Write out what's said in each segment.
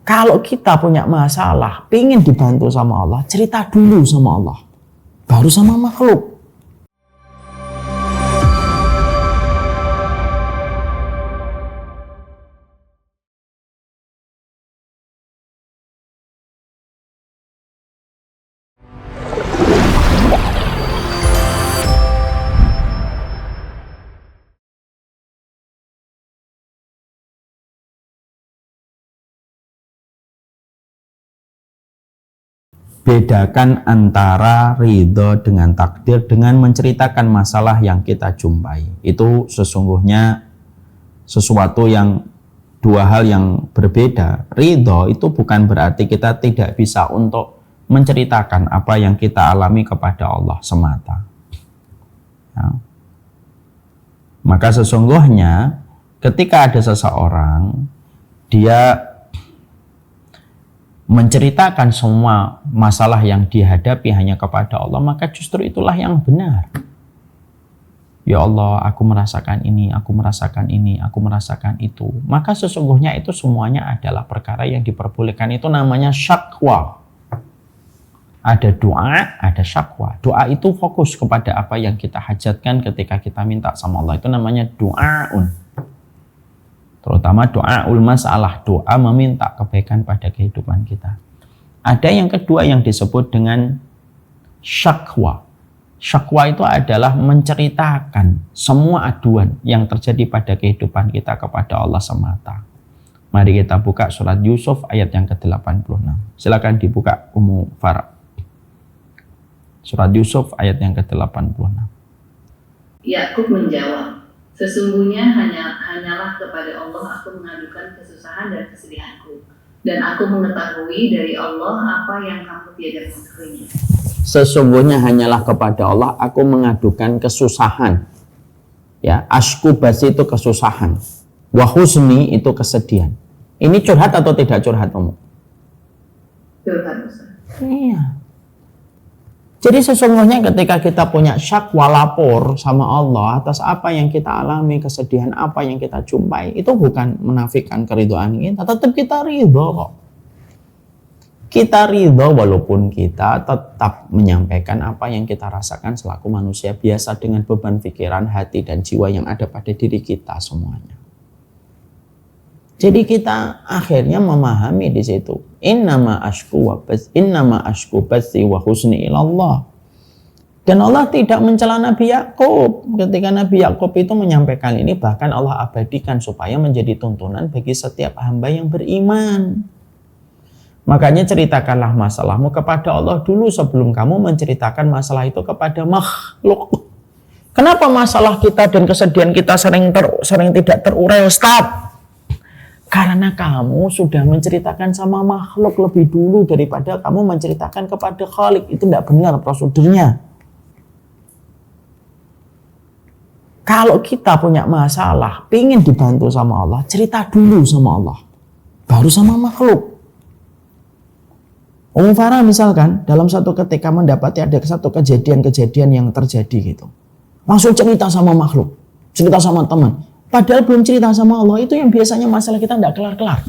Kalau kita punya masalah, pingin dibantu sama Allah, cerita dulu sama Allah, baru sama makhluk. Bedakan antara ridho dengan takdir dengan menceritakan masalah yang kita jumpai. Itu sesungguhnya sesuatu yang dua hal yang berbeda. Ridho itu bukan berarti kita tidak bisa untuk menceritakan apa yang kita alami kepada Allah semata. Ya. Maka sesungguhnya ketika ada seseorang dia menceritakan semua masalah yang dihadapi hanya kepada Allah, maka justru itulah yang benar. Ya Allah, aku merasakan ini, aku merasakan ini, aku merasakan itu. Maka sesungguhnya itu semuanya adalah perkara yang diperbolehkan. Itu namanya syakwa. Ada doa, ada syakwa. Doa itu fokus kepada apa yang kita hajatkan ketika kita minta sama Allah. Itu namanya doaun. Terutama doa masalah, doa meminta kebaikan pada kehidupan kita. Ada yang kedua yang disebut dengan syakwa. Syakwa itu adalah menceritakan semua aduan yang terjadi pada kehidupan kita kepada Allah semata. Mari kita buka surat Yusuf ayat yang ke-86. Silakan dibuka Ummu Farah. Surat Yusuf ayat yang ke-86. Yakub menjawab, sesungguhnya hanyalah kepada Allah aku mengadukan kesusahan dan kesedihanku, dan aku mengetahui dari Allah apa yang kamu tidak mengetahui. Sesungguhnya hanyalah kepada Allah aku mengadukan kesusahan. Ya, ashku basi itu kesusahan. Wahusni itu kesedihan. Ini curhat atau tidak curhat, Om? Curhat, Ustaz. Iya. Jadi sesungguhnya ketika kita punya syakwa, lapor sama Allah atas apa yang kita alami, kesedihan apa yang kita jumpai, itu bukan menafikan keridhaan kita, tetap kita ridho kok. Kita ridho walaupun kita tetap menyampaikan apa yang kita rasakan selaku manusia biasa dengan beban pikiran, hati, dan jiwa yang ada pada diri kita semuanya. Jadi kita akhirnya memahami di situ. Innama ashku basi wa husni ilallah. Dan Allah tidak mencela Nabi Yakub. Ketika Nabi Yakub itu menyampaikan ini, bahkan Allah abadikan supaya menjadi tuntunan bagi setiap hamba yang beriman. Makanya ceritakanlah masalahmu kepada Allah dulu sebelum kamu menceritakan masalah itu kepada makhluk. Kenapa masalah kita dan kesedihan kita sering tidak terurai, Ustaz? Karena kamu sudah menceritakan sama makhluk lebih dulu daripada kamu menceritakan kepada Khalik. Itu tidak benar prosedurnya. Kalau kita punya masalah, pingin dibantu sama Allah, cerita dulu sama Allah, baru sama makhluk. Ummu Farah misalkan dalam satu ketika mendapati ada satu kejadian-kejadian yang terjadi gitu, langsung cerita sama makhluk, cerita sama teman. Padahal belum cerita sama Allah, itu yang biasanya masalah kita tidak kelar-kelar.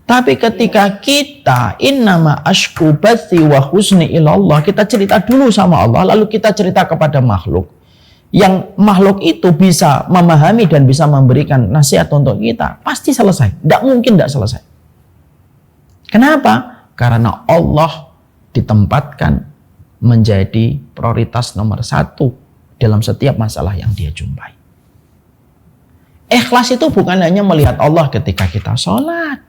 Tapi ketika kita innama ashku bathi wa husni ilallah, kita cerita dulu sama Allah, lalu kita cerita kepada makhluk. Yang makhluk itu bisa memahami dan bisa memberikan nasihat untuk kita, pasti selesai. Tidak mungkin tidak selesai. Kenapa? Karena Allah ditempatkan menjadi prioritas nomor 1 dalam setiap masalah yang dia jumpai. Ikhlas itu bukan hanya melihat Allah ketika kita sholat.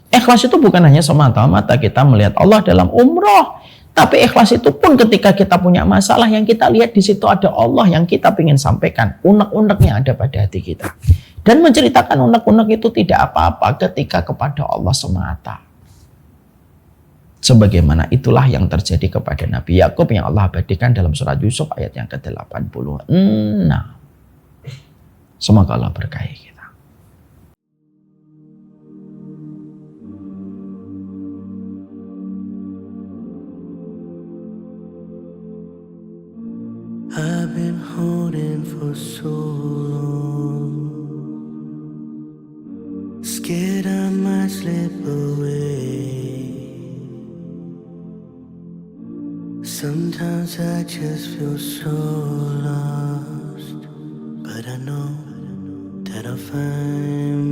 Ikhlas itu bukan hanya semata-mata kita melihat Allah dalam umroh. Tapi ikhlas itu pun ketika kita punya masalah yang kita lihat di situ ada Allah yang kita ingin sampaikan. Unek-unek yang ada pada hati kita. Dan menceritakan unek-unek itu tidak apa-apa ketika kepada Allah semata. Sebagaimana itulah yang terjadi kepada Nabi Yakub yang Allah abadikan dalam surat Yusuf ayat yang ke-86. Semoga Allah berkahi kita. I've been holding for so long. scared I might slip away. Sometimes I just feel so lost, but I know that I'll find